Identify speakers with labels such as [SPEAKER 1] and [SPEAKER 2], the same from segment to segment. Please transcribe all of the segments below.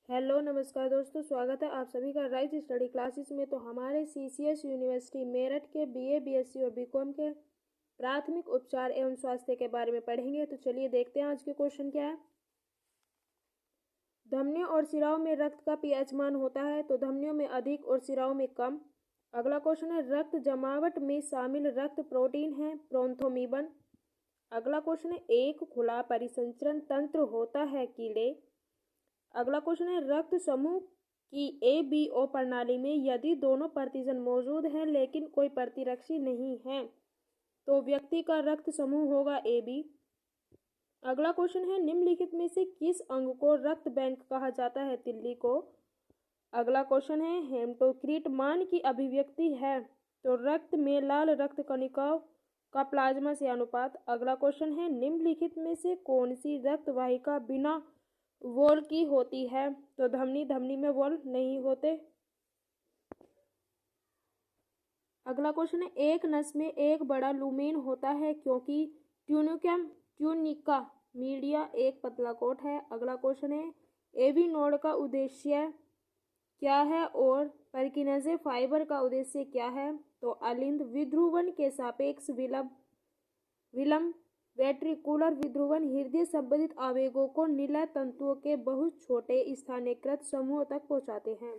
[SPEAKER 1] Hello नमस्कार दोस्तों, स्वागत है आप सभी का राइज स्टडी क्लासेस में। तो हमारे सीसीएस यूनिवर्सिटी मेरठ के बीए, बीएससी और बीकॉम के प्राथमिक उपचार एवं स्वास्थ्य के बारे में पढ़ेंगे। तो चलिए देखते हैं आज के क्वेश्चन क्या है। धमनियों और शिराओं में रक्त का पीएच मान होता है, तो धमनियों में अधिक और शिराओं में कम। अगला क्वेश्चन है, रक्त जमावट में शामिल रक्त प्रोटीन है प्रोन्थोमीबन। अगला क्वेश्चन है, एक खुला परिसंचरण तंत्र होता है कीड़े। अगला क्वेश्चन है, रक्त समूह की ए बी ओ प्रणाली में यदि दोनों प्रतिजन मौजूद हैं लेकिन कोई प्रतिरक्षी नहीं है तो व्यक्ति का रक्त समूह होगा ए बी। अगला क्वेश्चन है, निम्नलिखित में से किस अंग को रक्त बैंक कहा जाता है? तिल्ली को। अगला क्वेश्चन है, हेमटोक्रिट मान की अभिव्यक्ति है तो रक्त में लाल रक्त कणिकाओं का प्लाज्मा से अनुपात। अगला क्वेश्चन है, निम्नलिखित में से कौन सी रक्त वाहिका बिना वॉल की होती है? तो धमनी में वॉल नहीं होते। अगला क्वेश्चन है, एक नस में एक बड़ा लूमेन होता है क्योंकि ट्यूनिका मीडिया एक पतला कोट है। अगला क्वेश्चन है, एवी नोड का उद्देश्य क्या है और परकिनेजे फाइबर का उद्देश्य क्या है? तो अलिंद विध्रुवन के सापेक्ष विलंब वेट्रिकुलर विध्रुवन हृदय संबंधित आवेगों को निलय तंतुओं के बहुत छोटे स्थानीयकृत समूहों तक पहुंचाते हैं।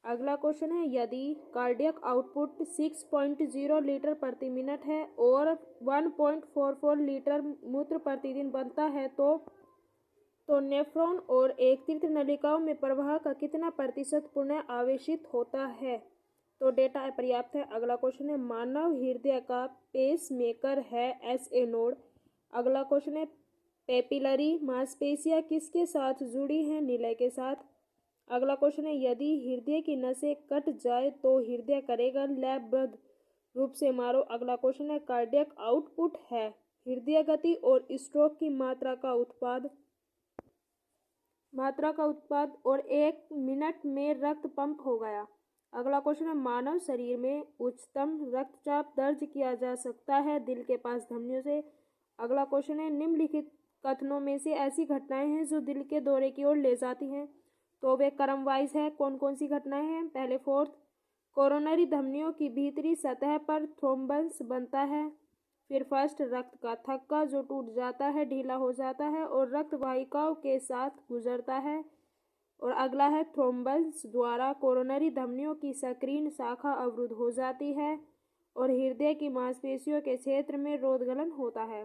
[SPEAKER 1] अगला क्वेश्चन है, यदि कार्डियक आउटपुट 6.0 लीटर प्रति मिनट है और 1.44 लीटर मूत्र प्रतिदिन बनता है तो नेफ्रॉन और एकत्रित नलिकाओं में प्रवाह का कितना प्रतिशत पुनः आवेशित होता है? तो डेटा अपर्याप्त है। अगला क्वेश्चन है, मानव हृदय का पेस मेकर है एसए नोड। अगला क्वेश्चन है, पेपिलरी मांसपेशियां किसके साथ जुड़ी हैं? निलय के साथ। अगला क्वेश्चन है, यदि हृदय की नसें कट जाए तो हृदय करेगा लयबद्ध रूप से मारो। अगला क्वेश्चन है, कार्डियक आउटपुट है हृदय गति और स्ट्रोक की मात्रा का उत्पाद और 1 मिनट में रक्त पंप हो गया। अगला क्वेश्चन है, मानव शरीर में उच्चतम रक्तचाप दर्ज किया जा सकता है दिल के पास धमनियों से। अगला क्वेश्चन है, निम्नलिखित कथनों में से ऐसी घटनाएं हैं जो दिल के दौरे की ओर ले जाती हैं? तो वे क्रम वाइज है। कौन कौन सी घटनाएं हैं? पहले फोर्थ, कोरोनरी धमनियों की भीतरी सतह पर थ्रोम्बस बनता है। फिर फर्स्ट, रक्त का थक्का जो टूट जाता है, ढीला हो जाता है और रक्त वाहिकाओं के साथ गुजरता है। और अगला है, थ्रोम्बस द्वारा कोरोनरी धमनियों की सक्रीन शाखा अवरुद्ध हो जाती है और हृदय की मांसपेशियों के क्षेत्र में रोधगलन होता है।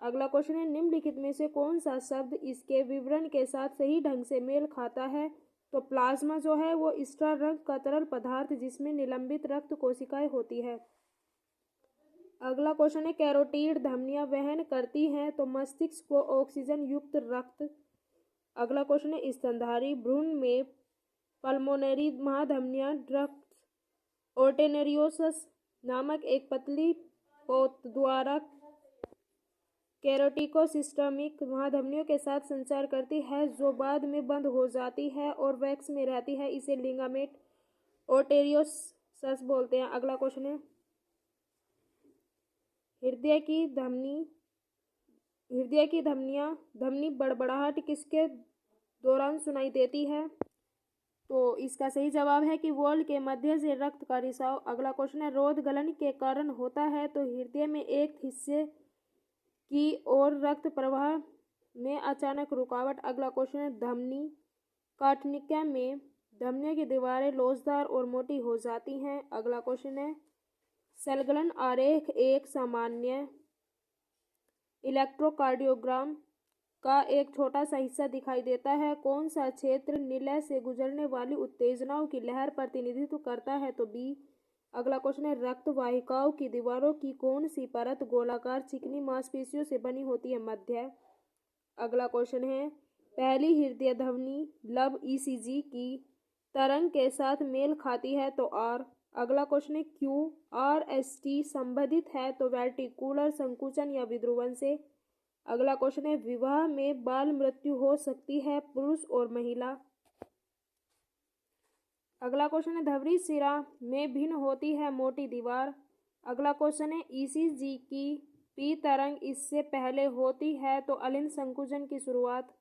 [SPEAKER 1] अगला क्वेश्चन है, निम्नलिखित में से कौन सा शब्द इसके विवरण के साथ सही ढंग से मेल खाता है? तो प्लाज्मा जो है वो स्ट्रा रंग का तरल पदार्थ जिसमें निलंबित रक्त कोशिकाएं होती है। अगला क्वेश्चन है, कैरोटीड धमनियां वहन करती हैं तो मस्तिष्क को ऑक्सीजन युक्त रक्त। अगला क्वेश्चन है, स्तनधारी भ्रूण में पल्मोनरी महाधमनियां ड्रग्स ओर्टेनेरियोसस नामक एक पतली पोत द्वारा कैरोटिकोसिस्टमिक महाधमनियों के साथ संचार करती है जो बाद में बंद हो जाती है और वैक्स में रहती है। इसे लिगामेंट ओर्टेरियोसस बोलते हैं। अगला क्वेश्चन है, हृदय की धमनी बड़बड़ाहट किसके दौरान सुनाई देती है? तो इसका सही जवाब है कि वॉल के मध्य से रक्त का रिसाव। अगला क्वेश्चन है, रोध गलन के कारण होता है तो हृदय में एक हिस्से की ओर रक्त प्रवाह में अचानक रुकावट। अगला क्वेश्चन है, धमनी काठनिका में धमनियों की दीवारें लोचदार और मोटी हो जाती हैं। अगला क्वेश्चन है, संलग्न आरेख एक सामान्य इलेक्ट्रोकार्डियोग्राम का एक छोटा सा हिस्सा दिखाई देता है। कौन सा क्षेत्र निलय से गुजरने वाली उत्तेजनाओं की लहर प्रतिनिधित्व करता है? तो बी। अगला क्वेश्चन है, रक्त वाहिकाओं की दीवारों की कौन सी परत गोलाकार चिकनी मांसपेशियों से बनी होती है? मध्य। अगला क्वेश्चन है, पहली हृदय ध्वनि लब ईसीजी की तरंग के साथ मेल खाती है तो आर। अगला क्वेश्चन है, क्यू आर एस टी संबंधित है तो वेंट्रिकुलर संकुचन या विध्रुवन से। अगला क्वेश्चन है, विवाह में बाल मृत्यु हो सकती है पुरुष और महिला। अगला क्वेश्चन है, धवरी शिरा में भिन्न होती है मोटी दीवार। अगला क्वेश्चन है, ईसीजी की पी तरंग इससे पहले होती है तो अलिंद संकुचन की शुरुआत।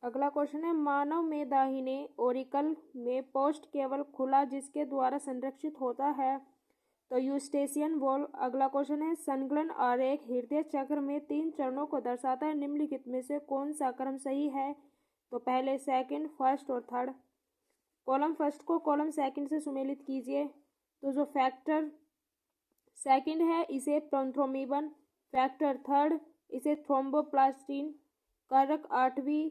[SPEAKER 1] अगला क्वेश्चन है, मानव में दाहिने ओरिकल में पोस्ट केवल खुला जिसके द्वारा संरक्षित होता है तो यूस्टेशियन वॉल्व। अगला क्वेश्चन है, संलग्न आरेख हृदय चक्र में 3 चरणों को दर्शाता है, निम्नलिखित में से कौन सा क्रम सही है? तो पहले, सेकंड, फर्स्ट और थर्ड। कॉलम फर्स्ट को कॉलम सेकंड से सुमेलित कीजिए। तो जो फैक्टर सेकंड है इसे प्रोथ्रोम्बिन, फैक्टर थर्ड इसे थ्रोम्बोप्लास्टिन, कारक 8वीं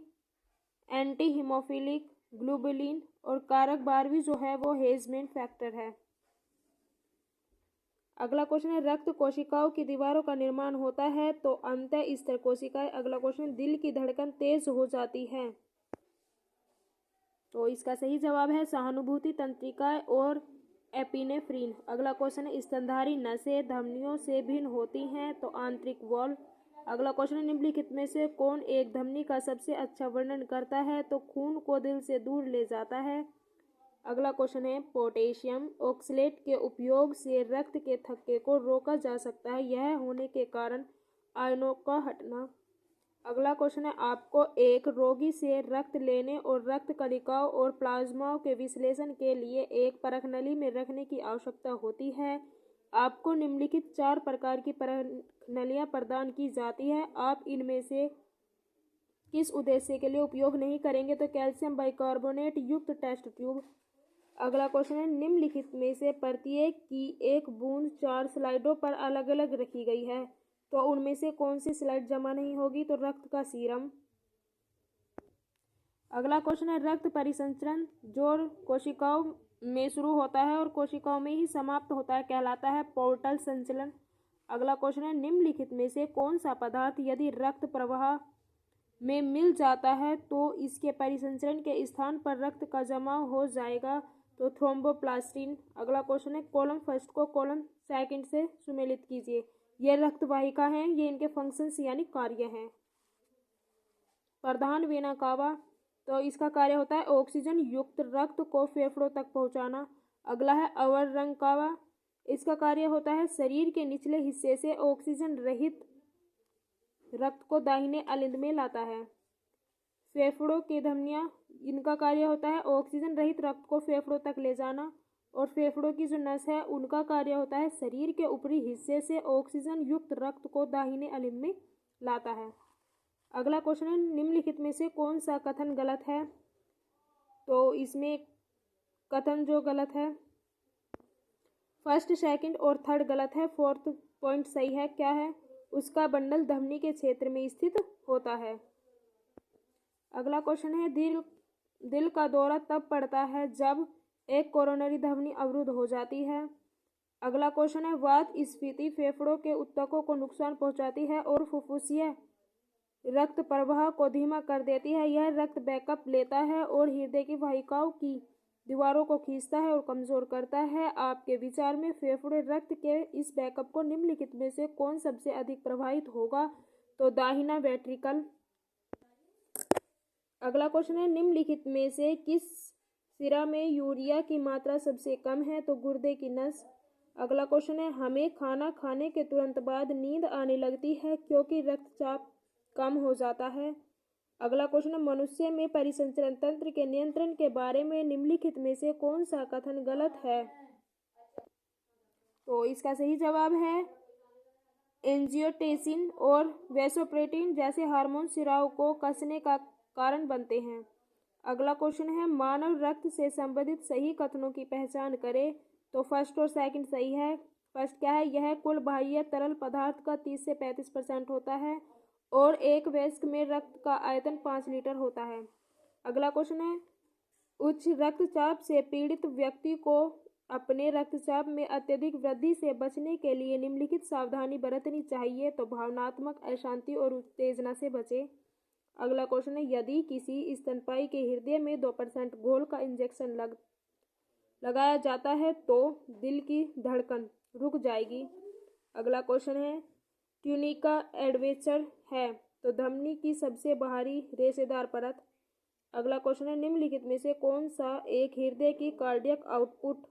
[SPEAKER 1] एंटी हीमोफिलिक ग्लोबुलिन और कारक 12वीं जो है वो हेजमैन फैक्टर है। अगला क्वेश्चन है, रक्त कोशिकाओं की दीवारों का निर्माण होता है तो अंतः स्तर कोशिकाएं। अगला क्वेश्चन, दिल की धड़कन तेज हो जाती है तो इसका सही जवाब है सहानुभूति तंत्रिकाएं और एपिनेफ्रिन। अगला क्वेश्चन है, स्तनधारी नसें धमनियों से भिन्न होती हैं तो आंतरिक वॉल्व। अगला क्वेश्चन है, निम्नलिखित में से कौन एक धमनी का सबसे अच्छा वर्णन करता है? तो खून को दिल से दूर ले जाता है। अगला क्वेश्चन है, पोटेशियम ऑक्सलेट के उपयोग से रक्त के थक्के को रोका जा सकता है, यह होने के कारण आयनों का हटना। अगला क्वेश्चन है, आपको एक रोगी से रक्त लेने और रक्त कणिकाओं और प्लाज्माओं के विश्लेषण के लिए एक परख नली में रखने की आवश्यकता होती है। आपको निम्नलिखित 4 प्रकार की परख नलियां प्रदान की जाती है, आप इनमें से किस उद्देश्य के लिए उपयोग नहीं करेंगे? तो कैल्शियम बाइकार्बोनेट युक्त टेस्ट ट्यूब। अगला क्वेश्चन है, निम्नलिखित में से प्रत्येक की एक बूंद 4 स्लाइडों पर अलग अलग रखी गई है तो उनमें से कौन सी स्लाइड जमा नहीं होगी? तो रक्त का सीरम। अगला क्वेश्चन है, रक्त परिसंचरण जो कोशिकाओं में शुरू होता है और कोशिकाओं में ही समाप्त होता है कहलाता है पोर्टल संचलन। अगला क्वेश्चन है, निम्नलिखित में से कौन सा पदार्थ यदि रक्त प्रवाह में मिल जाता है तो इसके परिसंचरण के स्थान पर रक्त का जमाव हो जाएगा? तो थ्रोम्बोप्लास्टिन। अगला क्वेश्चन है, कॉलम फर्स्ट को कॉलम सेकंड से सुमेलित कीजिए। ये रक्त वाहिका हैं, ये इनके फंक्शंस यानी कार्य हैं। प्रधान वेना कावा तो इसका कार्य होता है ऑक्सीजन युक्त रक्त को फेफड़ों तक पहुंचाना। अगला है अवर रंग कावा, इसका कार्य होता है शरीर के निचले हिस्से से ऑक्सीजन रहित रक्त को दाहिने अलिंद में लाता है। फेफड़ों की धमनियां, इनका कार्य होता है ऑक्सीजन रहित रक्त को फेफड़ों तक ले जाना। और फेफड़ों की जो नस है उनका कार्य होता है शरीर के ऊपरी हिस्से से ऑक्सीजन युक्त रक्त को दाहिने अलिंद में लाता है। अगला क्वेश्चन है, निम्नलिखित में से कौन सा कथन गलत है? तो इसमें कथन जो गलत है फर्स्ट, सेकंड और थर्ड गलत है, फोर्थ पॉइंट सही है। क्या है? उसका बंडल धमनी के क्षेत्र में स्थित होता है। अगला क्वेश्चन है, दिल का दौरा तब पड़ता है जब एक कोरोनरी धमनी अवरुद्ध हो जाती है। अगला क्वेश्चन है, वात स्फीति फेफड़ों के ऊतकों को नुकसान पहुंचाती है और फुफ्फुसीय रक्त प्रवाह को धीमा कर देती है। यह रक्त बैकअप लेता है और हृदय की वाहिकाओं की दीवारों को खींचता है और कमजोर करता है। आपके विचार में फेफड़े रक्त के इस बैकअप को निम्नलिखित में से कौन सबसे अधिक प्रभावित होगा? तो दाहिना वेंट्रिकल। अगला क्वेश्चन है, निम्नलिखित में से किस सिरा में यूरिया की मात्रा सबसे कम है? तो गुर्दे की नस। अगला क्वेश्चन है, हमें खाना खाने के तुरंत बाद नींद आने लगती है क्योंकि रक्तचाप कम हो जाता है। अगला क्वेश्चन है, मनुष्य में परिसंचरण तंत्र के नियंत्रण के बारे में निम्नलिखित में से कौन सा कथन गलत है? तो इसका सही जवाब है एंजियोटेंसिन और वैसोप्रेसिन जैसे हार्मोन सिराओं को कसने का कारण बनते हैं। अगला क्वेश्चन है, मानव रक्त से संबंधित सही कथनों की पहचान करें। तो फर्स्ट और सेकंड सही है। फर्स्ट क्या है? यह कुल बाह्य तरल पदार्थ का 30 से 35% होता है और एक वयस्क में रक्त का आयतन 5 लीटर होता है। अगला क्वेश्चन है, उच्च रक्तचाप से पीड़ित व्यक्ति को अपने रक्तचाप में अत्यधिक वृद्धि से बचने के लिए निम्नलिखित सावधानी बरतनी चाहिए। तो भावनात्मक अशांति और उत्तेजना से बचें। अगला क्वेश्चन है, यदि किसी स्तनपायी के हृदय में 2% घोल का इंजेक्शन लगाया जाता है तो दिल की धड़कन रुक जाएगी। अगला क्वेश्चन है, ट्यूनिका एडवेंचर है तो धमनी की सबसे बाहरी रेशेदार परत। अगला क्वेश्चन है, निम्नलिखित में से कौन सा एक हृदय की कार्डियक आउटपुट